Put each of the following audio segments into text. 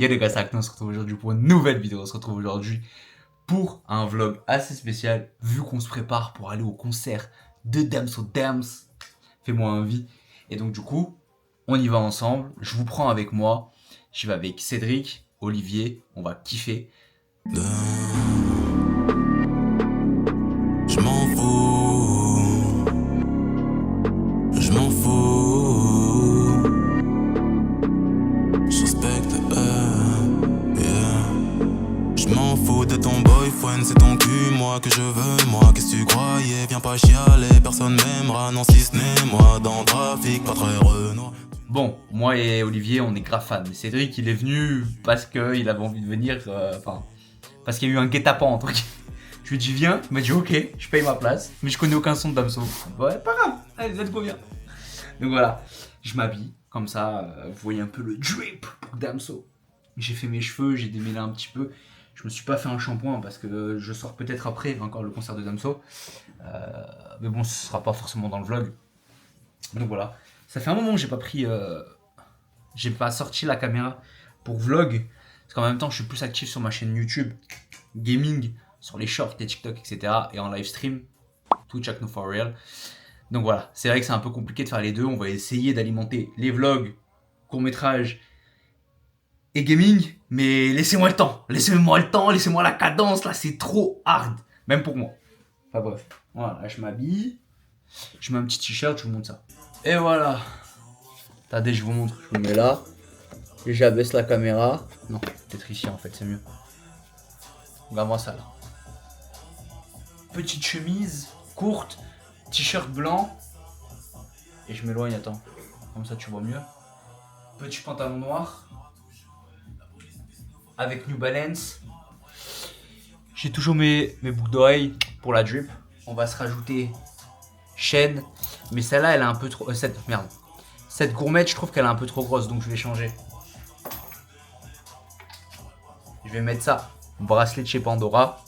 Yo les gars, c'est Acne, on se retrouve aujourd'hui pour une nouvelle vidéo. On se retrouve aujourd'hui pour un vlog assez spécial, vu qu'on se prépare pour aller au concert de Damso Dams. Fais-moi envie. Et donc du coup, on y va ensemble. Je vous prends avec moi. Je vais avec Cédric, Olivier. On va kiffer. Je m'en fous, je m'en fous, je respecte yeah. Je m'en fous de ton boyfriend, c'est ton cul, moi que je veux, moi. Qu'est-ce que tu croyais, viens pas chialer, personne m'aimera, non si ce n'est moi. Dans le trafic, pas très Renault. Bon, moi et Olivier, on est grave fans. Mais Cédric, il est venu parce qu'il avait envie de venir, parce qu'il y a eu un guet-apens entre guillemets. Je lui ai dit viens, il m'a dit ok, je paye ma place, mais je connais aucun son de Damso. Ouais, pas grave, allez, let's go, viens. Donc voilà, je m'habille, comme ça, vous voyez un peu le drip pour Damso. J'ai fait mes cheveux, j'ai démêlé un petit peu. Je me suis pas fait un shampoing parce que je sors peut-être après encore le concert de Damso. Mais bon, ce sera pas forcément dans le vlog. Donc voilà, ça fait un moment que j'ai pas sorti la caméra pour vlog. Parce qu'en même temps, je suis plus actif sur ma chaîne YouTube, gaming, sur les shorts, les TikTok, etc. Et en live stream, Twitch Acno for Real. Donc voilà, c'est vrai que c'est un peu compliqué de faire les deux. On va essayer d'alimenter les vlogs, courts-métrages et gaming. Mais laissez-moi le temps. Laissez-moi le temps, laissez-moi la cadence. Là, c'est trop hard. Même pour moi. Enfin bref. Voilà, je m'habille. Je mets un petit t-shirt, je vous montre ça. Et voilà. Attendez, je vous montre. Je vous mets là. Et j'abaisse la caméra. Non, peut-être ici en fait, c'est mieux. Regarde-moi ça là. Petite chemise courte, t-shirt blanc. Et je m'éloigne, attends. Comme ça tu vois mieux. Petit pantalon noir. Avec New Balance. J'ai toujours mes boucles d'oreilles pour la drip. On va se rajouter chaîne. Mais celle-là, elle est un peu trop... Cette gourmette, je trouve qu'elle est un peu trop grosse, donc je vais changer. Je vais mettre ça. Bracelet de chez Pandora.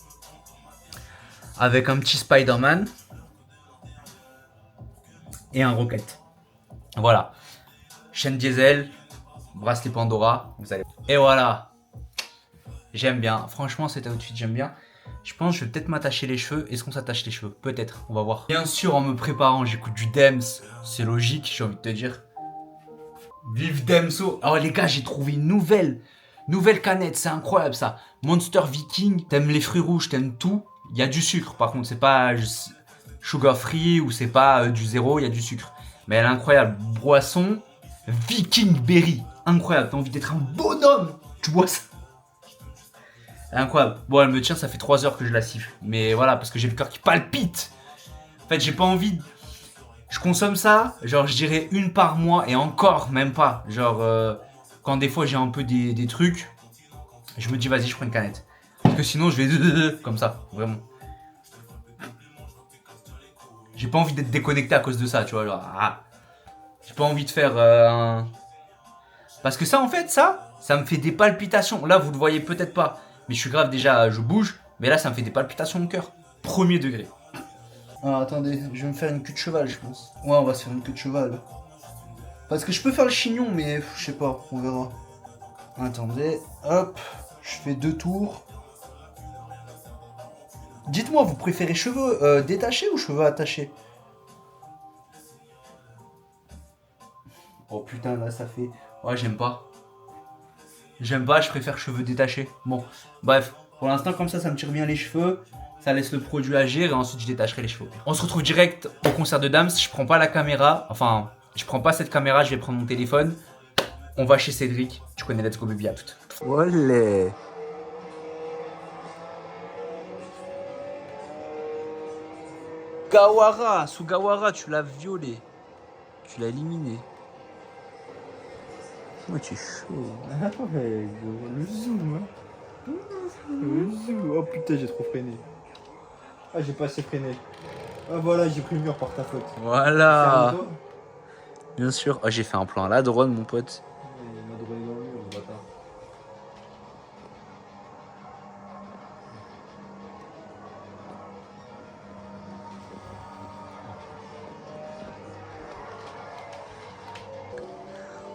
Avec un petit Spider-Man. Et un Rocket. Voilà. Chaîne diesel. Bracelet Pandora. Vous allez... Et voilà. J'aime bien. Franchement, cet outfit, j'aime bien. Je pense que je vais peut-être m'attacher les cheveux. Est-ce qu'on s'attache les cheveux? Peut-être. On va voir. Bien sûr, en me préparant, j'écoute du Dems. C'est logique, j'ai envie de te dire. Vive Damso. Alors les gars, j'ai trouvé une nouvelle canette. C'est incroyable ça. Monster Viking. T'aimes les fruits rouges, t'aimes tout. Il y a du sucre. Par contre, c'est pas sugar free ou c'est pas du zéro. Il y a du sucre. Mais elle est incroyable. Boisson Viking Berry. Incroyable. T'as envie d'être un bonhomme. Tu bois ça. Elle est incroyable. Bon, elle me tient. Ça fait 3 heures que je la siffle. Mais voilà, parce que j'ai le cœur qui palpite. En fait, j'ai pas envie de... Je consomme ça, genre je dirais une par mois et encore même pas. Genre quand des fois j'ai un peu des trucs, je me dis vas-y je prends une canette. Parce que sinon je vais comme ça, vraiment. J'ai pas envie d'être déconnecté à cause de ça, tu vois. Genre, j'ai pas envie de faire un... Parce que ça en fait, ça me fait des palpitations. Là vous le voyez peut-être pas, mais je suis grave déjà, je bouge. Mais là ça me fait des palpitations au cœur. Premier degré. Ah, attendez, je vais me faire une queue de cheval, je pense. Ouais, on va se faire une queue de cheval. Parce que je peux faire le chignon, mais je sais pas, on verra. Attendez, hop, je fais 2 tours. Dites-moi, vous préférez cheveux détachés ou cheveux attachés? Oh putain, là ça fait... Ouais, j'aime pas. J'aime pas, je préfère cheveux détachés. Bon, bref, pour l'instant, comme ça me tire bien les cheveux. Ça laisse le produit agir et ensuite je détacherai les cheveux. On se retrouve direct au concert de Dams. Je prends pas la caméra, enfin, je prends pas cette caméra, je vais prendre mon téléphone. On va chez Cédric. Tu connais Let's Go Baby, à toute. Olé. Sugawara, tu l'as violé. Tu l'as éliminé. Moi, tu es chaud. Ah ouais, le zoom, hein. Le zoom. Oh putain, j'ai trop freiné. Ah, j'ai pas assez freiné. Ah voilà, j'ai pris le mur par ta faute. Voilà. Bien sûr. Oh, j'ai fait un plan à la drone, mon pote. Il m'a drôlé dans le mur, le bâtard.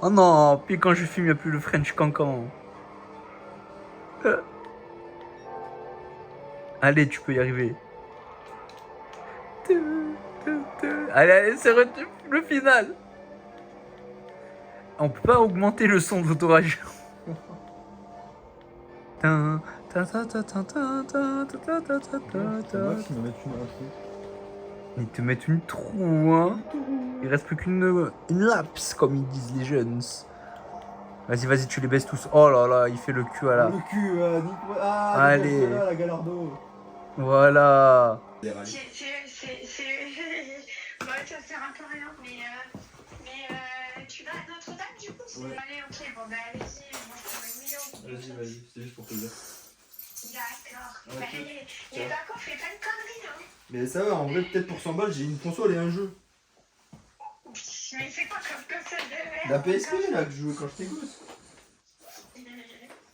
Oh non, puis quand je fume, il n'y a plus le French cancan. Allez, tu peux y arriver. Allez, allez, c'est le final. On peut pas augmenter le son de l'autoradio. Ils te mettent une trou, hein. Il reste plus qu'une laps, comme ils disent les jeunes. Vas-y, vas-y, tu les baisses tous. Oh là là, il fait le cul à la... Le cul, Nico. Ah, allez. la Galardo. Voilà. Bon, ça sert un peu à rien, mais tu vas à Notre-Dame du coup? Ouais. Allez, ok, bon bah allez-y, moi je prends une million. Vas-y, c'était juste pour te le dire. D'accord. Ok. Bah, les vacances, fais pas de conneries, hein. Mais ça va, en vrai, peut-être pour 100 balles, j'ai une console et un jeu. Mais c'est quoi comme console de merde? La PSP là que je jouais quand j'étais gosse.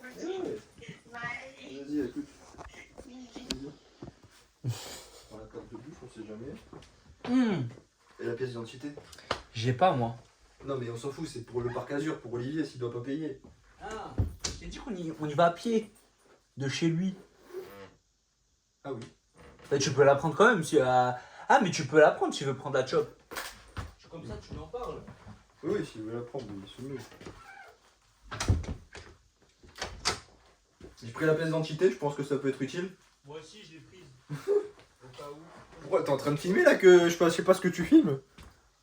Ok. Ouais. Bah, allez. Vas-y, écoute. On la carte de bouche, on sait jamais. Et la pièce d'identité? J'ai pas, moi. Non, mais on s'en fout, c'est pour le parc Azur, pour Olivier s'il doit pas payer. Ah, j'ai dit qu'on y va à pied. De chez lui. Ah oui. Bah, tu peux la prendre quand même. Si, ah, mais tu peux la prendre si tu veux prendre la chop. Comme ça, tu lui en parles. Oui, oui, s'il veut la prendre, il se met. J'ai pris la pièce d'identité, je pense que ça peut être utile. Moi aussi, je l'ai prise. Au cas où. Pourquoi t'es en train de filmer là que je sais pas ce que tu filmes?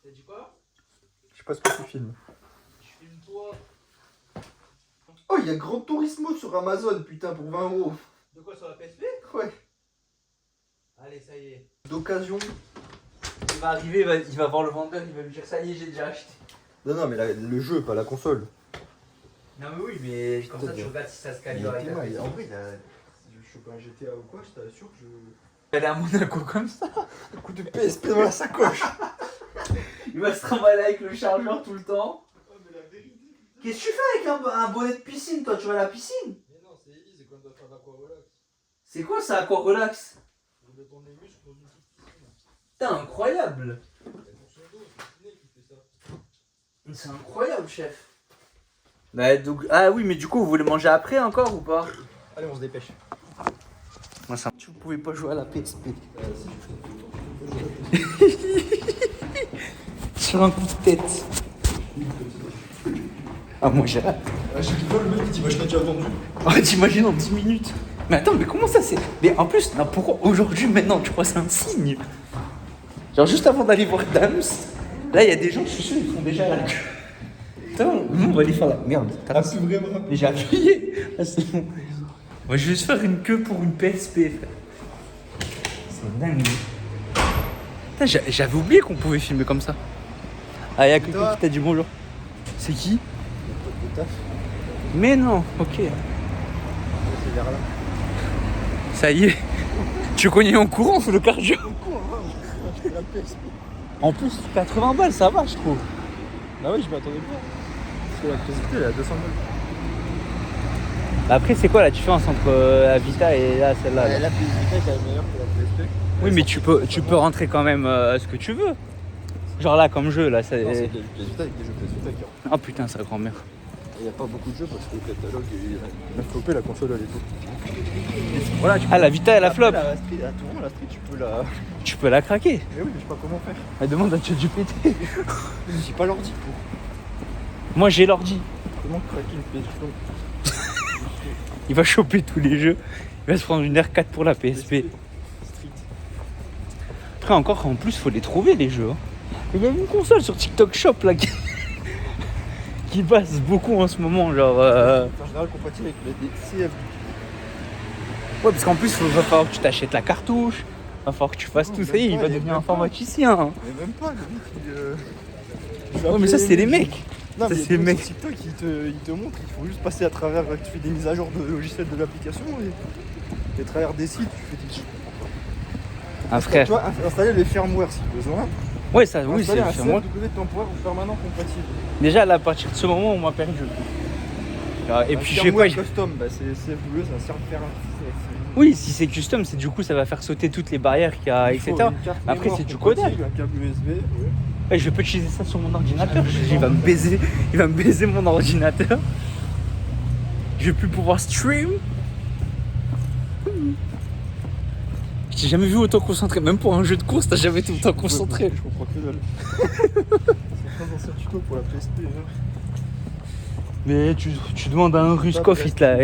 T'as dit quoi? Je sais pas ce que tu filmes. Je filme toi. Oh, il y a Grand Turismo sur Amazon, putain, pour 20 €. De quoi, sur la PSP? Ouais. Allez, ça y est. D'occasion. Il va arriver, il va voir le vendeur, il va lui dire ça y est, j'ai déjà acheté. Non, non, mais le jeu, pas la console. Non, mais oui, mais comme ça, tu regardes si ça se calibre avec la PSP. En vrai, je chope un GTA ou quoi, je t'assure que je. Elle est à Monaco comme ça. Un coup de PSP dans la sacoche. Il va se trimballer avec le chargeur tout le temps. Qu'est-ce que tu fais avec un bonnet de piscine? Toi, tu vas à la piscine? Mais non, c'est Elise, c'est quand on doit faire l'aqua relax. C'est quoi ça, aqua relax? Pour détendre les muscles dans une petite piscine. Putain, incroyable. Et pour son dos, c'est Kiné qui fait ça. C'est incroyable, chef. Bah, donc, ah oui, mais du coup, vous voulez manger après encore ou pas? Allez, on se dépêche. Moi, ça... Tu pouvais pas jouer à la PSP. Sur un coup de tête. Ah, moi j'ai hâte. Je dis pas, le mec, il t'imagine déjà vendu. Oh, t'imagines en 10 minutes. Mais attends, mais comment ça c'est... Mais en plus, non, pourquoi aujourd'hui, maintenant, tu crois que c'est un signe? Genre juste avant d'aller voir Dams, là il y a des gens, je suis sûr, ils font déjà la queue. Attends, nous on va aller faire la... Merde, Ah, plus vraiment. mais j'ai appuyé. Ah, c'est bon. Moi je vais juste faire une queue pour une PSP. Frère. C'est dingue. Putain, j'avais oublié qu'on pouvait filmer comme ça. Ah, y'a quelqu'un qui t'a dit bonjour. C'est qui? Mais non, ok. C'est vers là. Ça y est. Tu connais en courant le cardio. La PSP. En plus, 80 balles, ça va, je trouve. Ah oui, je m'attendais pas. Parce que la PSP, elle est à 200 balles. Après, c'est quoi la différence entre la Vita et là, celle-là là La PSP est quand même meilleure que la PSP. Oui, mais tu peux rentrer quand même ce que tu veux. Genre là, comme jeu, là, ça... Non, c'est des PS Vita avec des jeux PS Vita qui rentrent. Oh putain, sa grand-mère. Il n'y a pas beaucoup de jeux parce que le catalogue il a flopé la console à l'époque. Voilà, ah, la Vita, elle a flop. La Street, à tout moment, la Street, tu peux la. Tu peux la craquer. Mais oui, mais je sais pas comment faire. Elle demande à ChatGPT. J'ai pas l'ordi pour. Moi, j'ai l'ordi. Comment craquer une PS Vita? Il va choper tous les jeux. Il va se prendre une R4 pour la PSP. Street. Après, encore, en plus, faut les trouver, les jeux. Mais il y a une console sur TikTok Shop, là, qui passe beaucoup en ce moment, genre... En général, compatible avec les CF. Ouais, parce qu'en plus, il va falloir que tu t'achètes la cartouche. Il va falloir que tu fasses Non, tout ça. même Il pas, va il y a devenir même informaticien. Mais même pas, le mec, Ouais, mais ça, c'est les mecs. Non, Ça, mais c'est les mecs. sur TikTok, il te montre, il faut juste passer à travers, tu fais des mises à jour de logiciels de l'application et à travers des sites, tu fais des trucs. Un frère. Tu vois, installer les firmware si besoin. Ouais, ça, oui, c'est installer un c'est moi. CFW temporaire ou permanent compatible. Déjà, là, à partir de ce moment, on m'a perdu. Et Un puis, je sais quoi. firmware custom, bah, c'est CFW, ça sert à faire un. Oui, si c'est custom, c'est du coup, ça va faire sauter toutes les barrières qu'il y a, etc. Après, c'est du codage. Un câble USB. Ouais. Ouais, je vais pas utiliser ça sur mon ordinateur. Il va me baiser mon ordinateur. Je vais plus pouvoir stream. J'ai jamais vu autant concentré, même pour un jeu de course, t'as jamais été autant concentré. Je comprends que dalle. C'est un ancien tuto pour la PSP. Hein. Mais tu demandes à un Ruskov, il te l'a.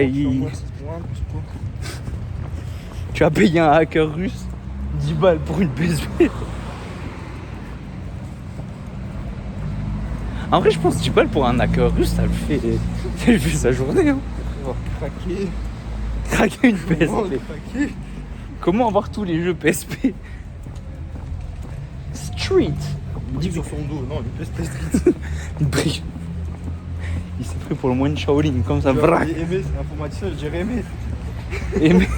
Tu as payé un hacker russe 10 balles pour une PSP. En vrai, je pense 10 balles pour un hacker russe, ça lui fait sa journée. Hein. On va craquer. Craquer une PSP. On va craquer. Comment avoir tous les jeux PSP? Street. Il dit sur son dos, non, le PSP Street. Il brille. Il s'est pris pour le moine Shaolin, comme ça. Vrac. Aimé, c'est informaticien, je dirais aimé. Aimé.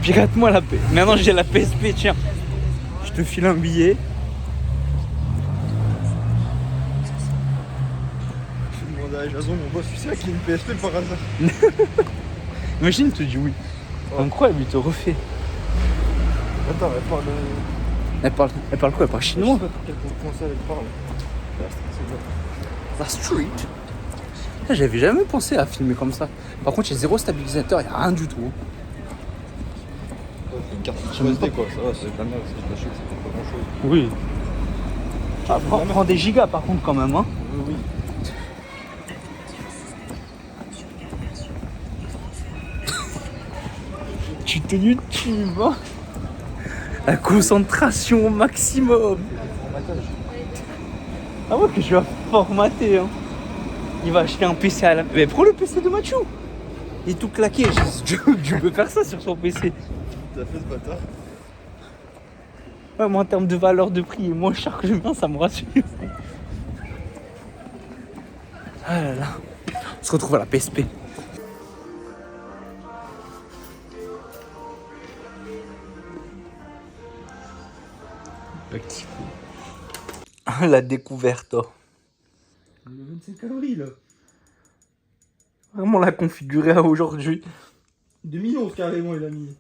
Pirate-moi la PSP. Maintenant j'ai la PSP, tiens. Je te file un billet. Je demande à Jason, mon boss, tu sais qu'il y a une PSP par hasard. Imagine, il te dit oui. Ouais. Incroyable, il te refait. Attends, elle parle. Elle parle quoi? Elle parle chinois? Je sais pas quel console elle parle. Là, c'est bon. La street. J'avais jamais pensé à filmer comme ça. Par contre, il y a zéro stabilisateur, il n'y a rien du tout. Ouais, c'est une carte SD quoi, ça va, c'est de la merde, c'est pas chaud, ça fait pas grand chose. Oui. Ah, prends des gigas par contre quand même. Hein. Oui. Tu te YouTube, hein. La concentration au maximum. Ah ouais que je vais formater hein. Il va acheter un PC à la... Mais prends le PC de Mathieu. Il est tout claqué, je peux faire ça sur son PC. T'as fait ce bâtard. Ouais, moi en termes de valeur de prix, moins cher que le mien, ça me rassure. Ah là là. On se retrouve à la PSP. Le petit coup. La découverte. Le 25 avril. Vraiment la configurer à aujourd'hui. 2011 carrément il a mis.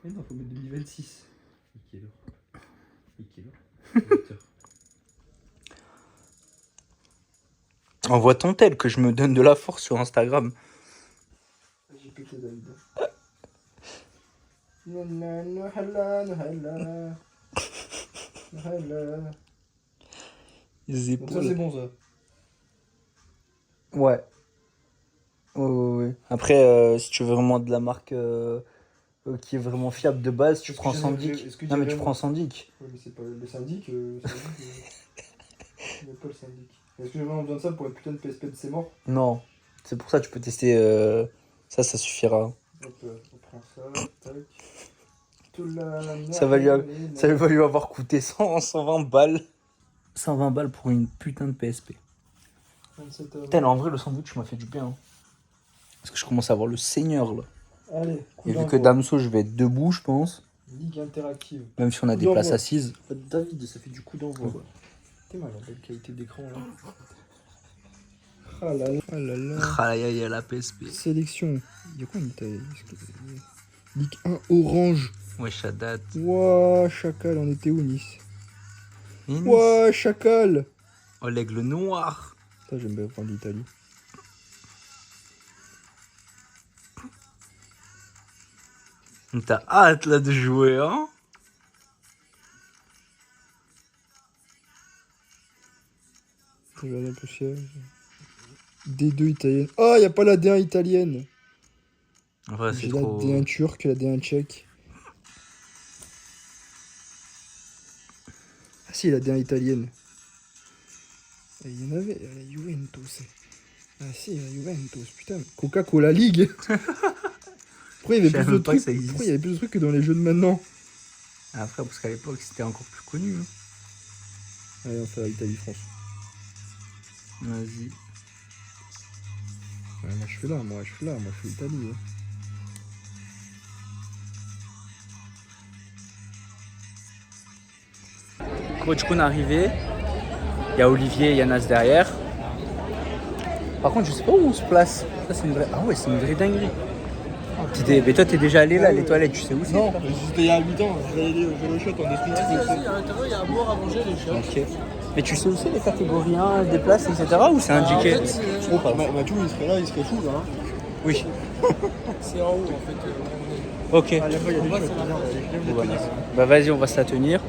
Mais non, faut mettre 2026. Envoie ton tel que je me donne de la force sur Instagram. J'ai pété David. Nohala. Les Donc ça c'est bon ça. Ouais. Ouais. Après, si tu veux vraiment de la marque qui est vraiment fiable de base, tu prends Sandic. Non mais tu prends Sandic. Ouais mais c'est pas le syndic. Il n'y a pas le syndic. Est-ce que j'ai vraiment besoin de ça pour une putain de PSP de ses morts? Non. C'est pour ça que tu peux tester. Ça suffira. Hop, on prend ça, tac. Ça va lui avoir coûté 120 balles. 120 balles pour une putain de PSP. 27 €. Putain, en vrai, le sandwich m'a fait du bien. Hein. Parce que je commence à avoir le seigneur là. Allez, Et vu que Damso, je vais être debout, je pense. Ligue interactive. Même si on a des places assises. David, ça fait du coup d'envoi. Ouais. T'es mal, la belle qualité d'écran là. Ah là là. Ah là là. Ah, il y a la PSP. Sélection. Il y a quoi en Italie? Ligue 1 orange. Wesh, ça date. Ouah, chacal, on était où Nice? Ouah, chacal. Oh, l'aigle noir. Ça, j'aime bien prendre l'Italie. T'as hâte là de jouer, hein? Regarde un peu cher. D2 italienne. Ah, il n'y a pas la D1 italienne. Ouais, c'est J'ai trop... la D1 turque, la D1 tchèque. Ah si, la D1 italienne. Il y en avait, la Juventus. Ah si, la Juventus, putain. Coca-Cola League. Pourquoi il y avait plus de trucs? Pourquoi il y avait plus de trucs que dans les jeux de maintenant? Après, parce qu'à l'époque, c'était encore plus connu. Hein. Allez, on fait Italie-France. Vas-y. Ouais, moi je suis là, moi je suis Italie. Hein. Bon, du coup, on est arrivé. Il y a Olivier et Yanas derrière. Par contre, je sais pas où on se place. Ça, c'est une vraie... Ah ouais, c'est une vraie dinguerie. Mais toi, t'es déjà allé là, les toilettes, tu sais où c'est? Non, c'était il y a 8 ans, je vais aller au vélo shot en esprit. À l'intérieur, il y a à boire, à manger, les chiots. Ok. Mais tu sais où c'est les catégories 1, des places, etc. ou c'est indiqué? Mathieu, il serait là, il serait fou là. Oui. C'est en haut en fait. Ok. Ah, là-bas, il y a On des va choses, sur la regarde, place. les crèmes, les Voilà. tenir. Bah vas-y, on va se la tenir.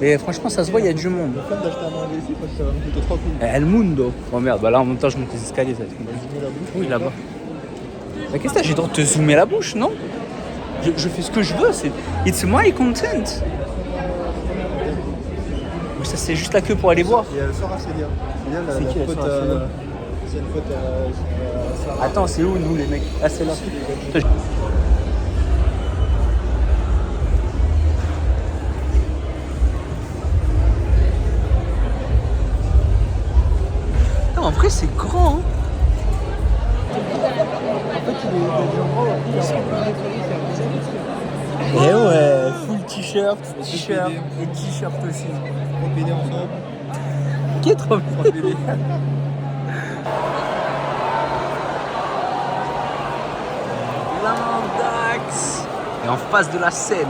Mais franchement, ça se voit, il y a du monde. La femme d'acheter à manger ici parce que ça va me coûter 3 coups. El Mundo. Oh merde, bah là en même temps, je monte les escaliers, ça va être compliqué. Je mets la bouche. Oui, là-bas. Mais qu'est-ce que t'as? J'ai le droit de te zoomer la bouche, non? Je fais ce que je veux, c'est. It's my content. Mais ça, c'est juste la queue pour aller voir. Il y a le soir à Célia. Célia, C'est qui, la pote sœur à Célia c'est une pote à Sarah. Attends, c'est où nous les mecs? Ah, c'est là. Putain, non, en vrai, c'est grand. Hein. Eh ouais, full t-shirt, t-shirt et t-shirt aussi. 3 PD ensemble. Qui est trop 3 PD. L'Indax. Et en face de la Seine.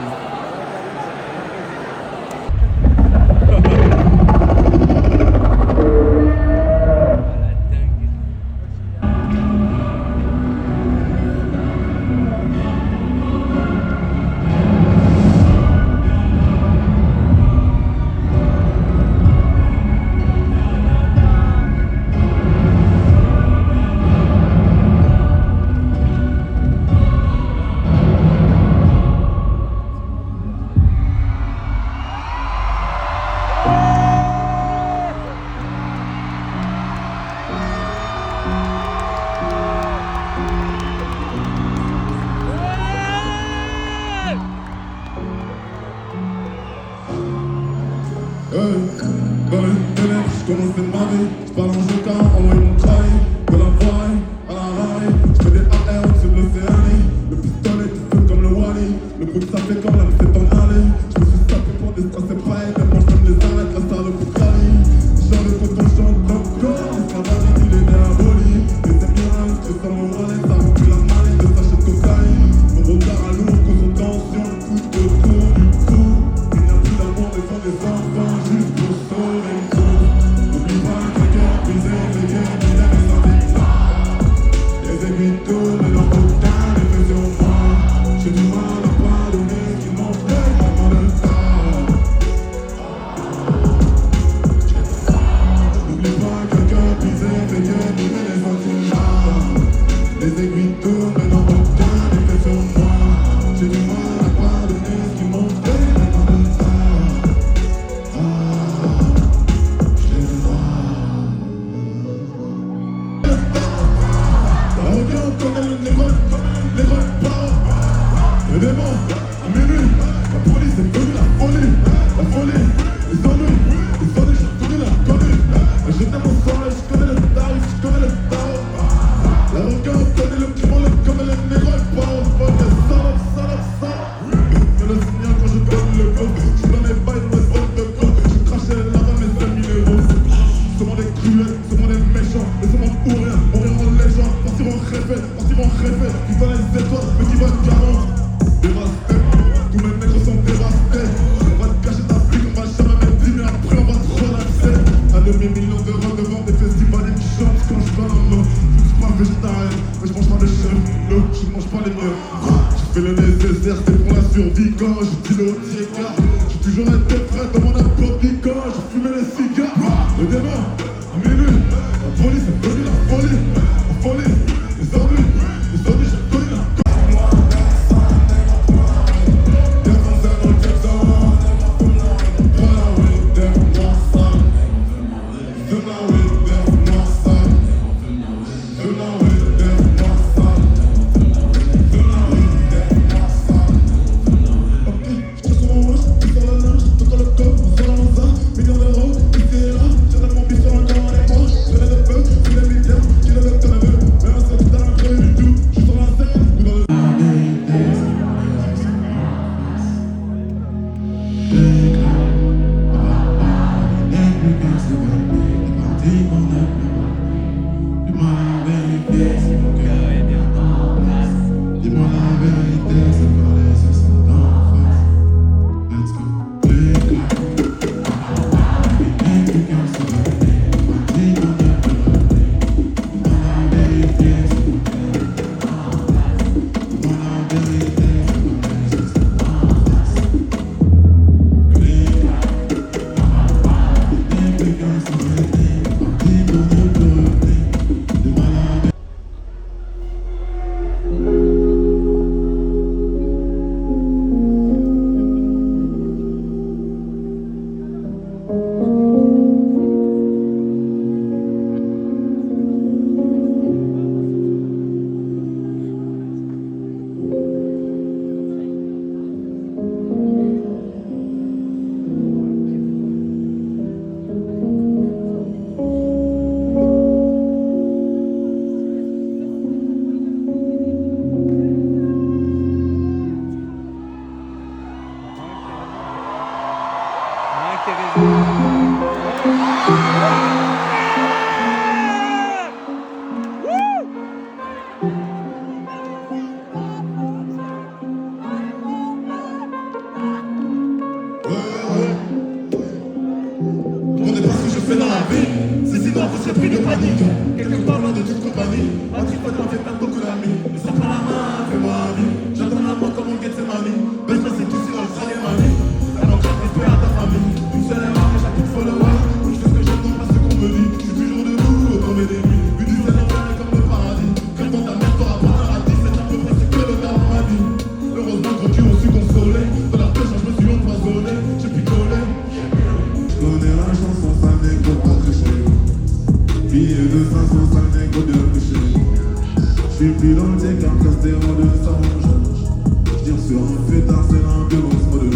Je commence à marrer, je parle en joker, envoie mon trail, de la voile à la raille, je fais des AR sur l'océanie, le pistolet tu fais comme le Wally, le bruit ça fait comme la c'est en allée, je me suis tapé pour des strass et pareil, tellement je me les arrête, la star le Boucali, chant de coton, chant d'encore, l'esclavage il est né à Boli, les émirats, je sens mon wallet, ça remplit la mallette de sachets de cocaïne, mon regard à lourd, cause en tension, le coup de tour du coup, il n'y a plus d'amour, mais font des enfants juste pour sauver le coup. Les aiguilles tournent et leur aucun effet sur moi. J'ai du mal à pardonner ce qu'ils m'ont fait pendant le temps. N'oublie pas que le cœur brisé fait que vivre les sentiments. Les aiguilles tournent et leur aucun effet sur moi. J'ai du mal à pardonner ce qu'ils m'ont fait pendant le temps. Je les vois. On connaît les vrais parents. Le démon, à minuit, la police est venue, la folie, les ennuis, je connais la connu. Je t'aime au soleil, je connais le tarif, je connais le tarot. L'arrogant connaît le crime, comme les négros parents. Fuck les salopes. C'est le signal quand je donne le go. Je donne mes bails dans les zones de go. Je crachais là-bas mes amis les roses. Ce monde est cruel, ce monde est méchant. Mais ce monde ou rien, mourir en légende. Partir en répète, qui va les étoiles, mais qui va 40. Dévasté, tous mes nègres sont dévastés. On va te cacher ta flic, on va jamais mettre 10 mais après on va te relaxer. Un demi-million d'euros devant des festivals qui chantent quand je parle en mots. Je suis pas végétarien, mais je mange pas de cheveux, je mange pas les miens. Je fais le nécessaire, c'est pour la survie quand je dis le tiers. J'ai toujours été prêt dans mon applaudi quand je fumais les cigares. Le démon, à minuit, la police est venue, la folie, les ennuis, je connais la m'a fait perdre beaucoup d'amis. Mais sans pas la main, fais-moi un vie. J'attends la mort comme on guette ses mamies. Baisse-moi c'est tout si dans le troisième année. Alors que respect à ta famille. Une seule erreur, mais chaque petite follower. Donc je fais ce que j'aime, non pas ce qu'on me dit. Je suis toujours debout au tomber des nuits. Une dizaine de fois comme le paradis. Que dans ta mère t'auras pas un radis. C'est à peu près ce que le gars m'a dit. Heureusement que tu ont su consoler. Dans la pêche, je me suis empoisonné. J'ai picolé. Je connais la chanson, ça n'est pas tricher. Billet de 500, ça n'est pas bien péché. J'suis plus dans le car casté en 200. J'tire sur un pétard, c'est la violence mode.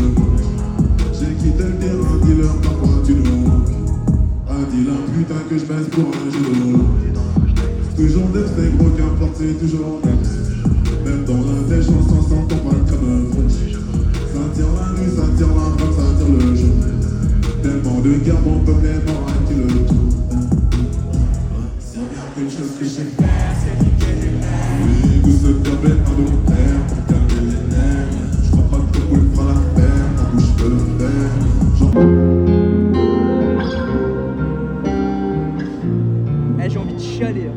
J'ai quitté le terrain, dealer, parfois tu nous manques. A dit la putain que j'baisse pour un jeu de rôle. Toujours des steaks, gros qu'importe, c'est toujours net. Même dans l'un des chansons, s'entend pas comme un fond. Ça tire la nuit, ça tire la frappe, ça tire le jeu. Tellement de guerre, mon peuple est mort à qui le tout. C'est bien qu'une chose que j'ai fait, c'est niquer les nerfs. Tout ce diable à nos terres pour calmer les nerfs. J'crois pas que ton boule fera l'affaire, ta bouche peut le faire. Eh, j'ai envie de chialer. Hein.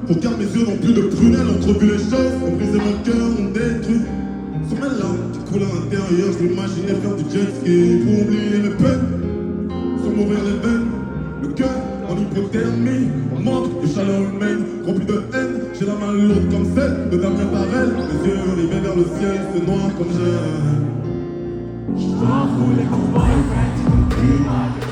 Pour car mes yeux n'ont plus de prunelles, entrevu les choses, ont brisé mon cœur, ont détruit. Sur mes larmes qui coulent à l'intérieur, je m'imaginais faire du jet ski pour oublier mes peines, sans m'ouvrir les veines, le cœur en hypothermie, en manque de chaleur humaine, rempli de haine, j'ai la main lourde comme celle de Damien Parel, mes yeux rivés vers le ciel, c'est noir comme j'ai. Je t'en fous les cowboys, friends, ils n'ont plus ma vie.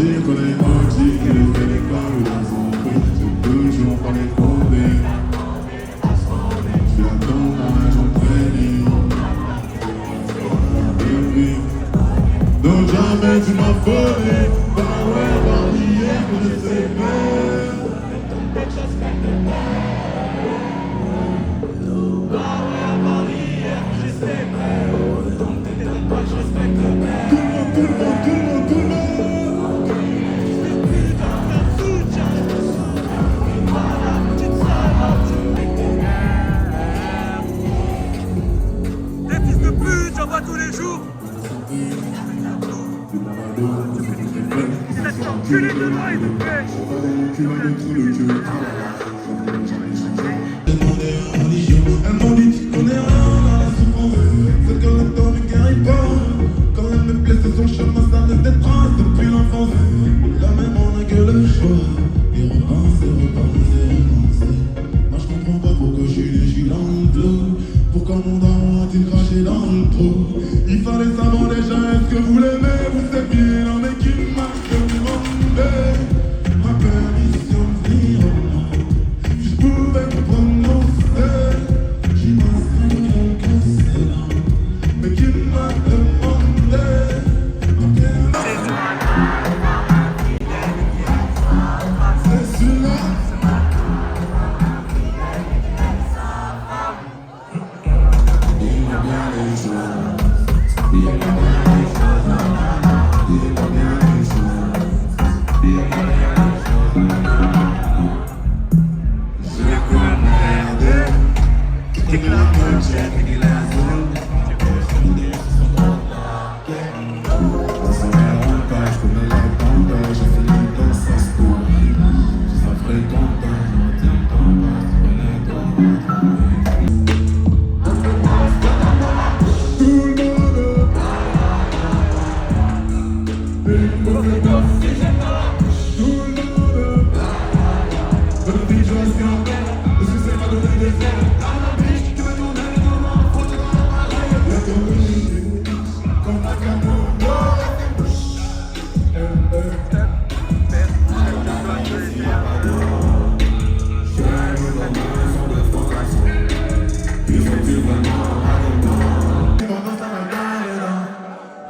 Je connais OG qui le fait des clowns dans son truc. J'ai toujours pas les fondés. Je suis à ton âge en training. Donc jamais tu m'as volé. Bah ouais, par hier que je sais faire. Bah ouais, par hier que je sais faire. Donc t'étonnes pas que je respecte le père. Tout le monde, tout le monde, tout le monde, tout le monde. Tous les jours. C'est enculé de loi et de pêche. Elles m'ont dit tu connais rien dans la souffrance. C'est que le temps ne guérit pas. Quand elle me blesse son chemin, ça laisse des traces depuis l'enfance. La même on a que le choix. Et repenser, repenser, repenser. Moi je comprends pas pourquoi je suis dans le flou. Pourquoi mon daron a-t-il craché dans le trou? Il fallait savoir déjà est-ce que vous l'aimez. Vous êtes bien l'homme qui m'a demandé ma permission de venir au monde. Je pouvais me prononcer. J'y pense que c'est là. Mais qui m'a demandé ma permission. C'est celui-là.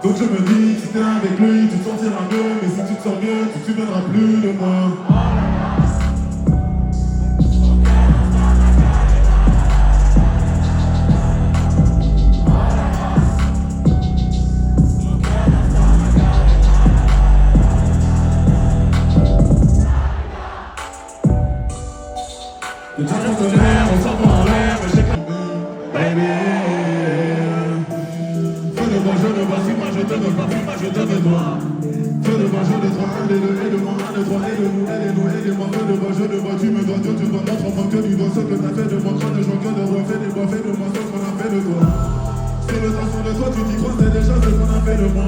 Donc je me dis, si t'es avec lui, tu te sentiras mieux. Mais si tu te sens mieux, tu te souviendras plus de moi. je te veux pas, je te veux toi. Feu de moi, je de toi, aide-moi, aide-toi, aide-nous, aide-nous, aide-moi, feu de moi, je de moi, tu me dois, Dieu, tu dois, notre enfant, que tu dois, ce que t'as fait de moi, crâne de joie, que de roi, fais de moi, ce qu'on a fait de toi. C'est le temps de toi, tu t'y crois, c'est déjà ce qu'on a fait de moi.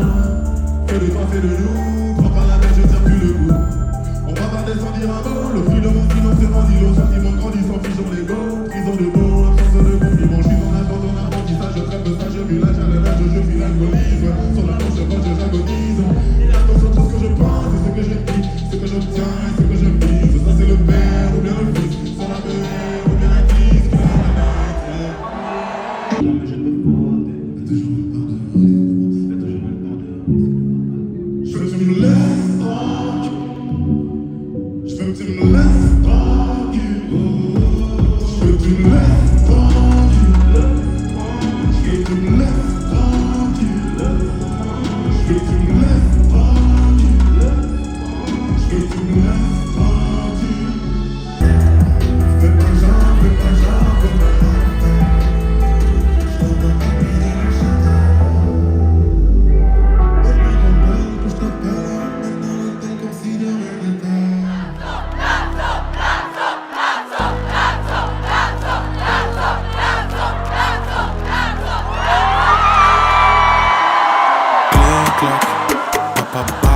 Fais de toi, fais de nous, prends pas la tête, je tiens plus le coup. On va pas descendre dire un mot, le prix de mon silence, c'est mon îlot, sentiment grandissant, figeant les go, prison de mots, absence de compliment, je suis en attente, en apprentissage, je traite de ça, je vis l'âge à l'âge, je vis l'alcoolisme, sur la planche, je j'agonise, il attend sur tout ce que je pense, c'est ce que je dis, ce que j'obtiens, ce que je vise, ça c'est le père ou bien le fils, sur la mère ou bien la fille, que jamais je ne peux porter, que toujours me pardonner, que toujours me pardonner, je veux que tu me laisses tranquille. Je veux que tu me laisses tranquille. Je veux que tu me laisses tranquille. Je veux que tu me laisses tranquille. Je veux que tu me laisses tranquille. Je veux que tu me laisses tranquille. Fais pas genre, fais pas genre, fais pas je t'entends pas payer le château. Depuis ton père que je t'appelle, maintenant t'es considéré l'état. Clic, clac, papa,